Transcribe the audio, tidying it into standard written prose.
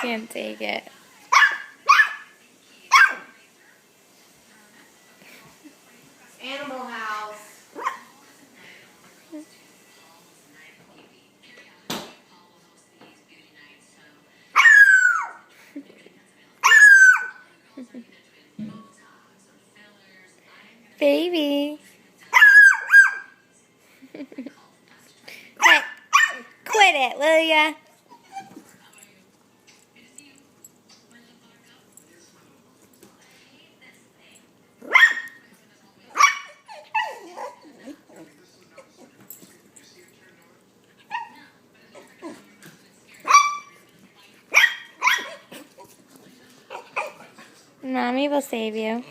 can't take it. Animal House. Baby. Hey, quit it, will ya? Mommy will save you.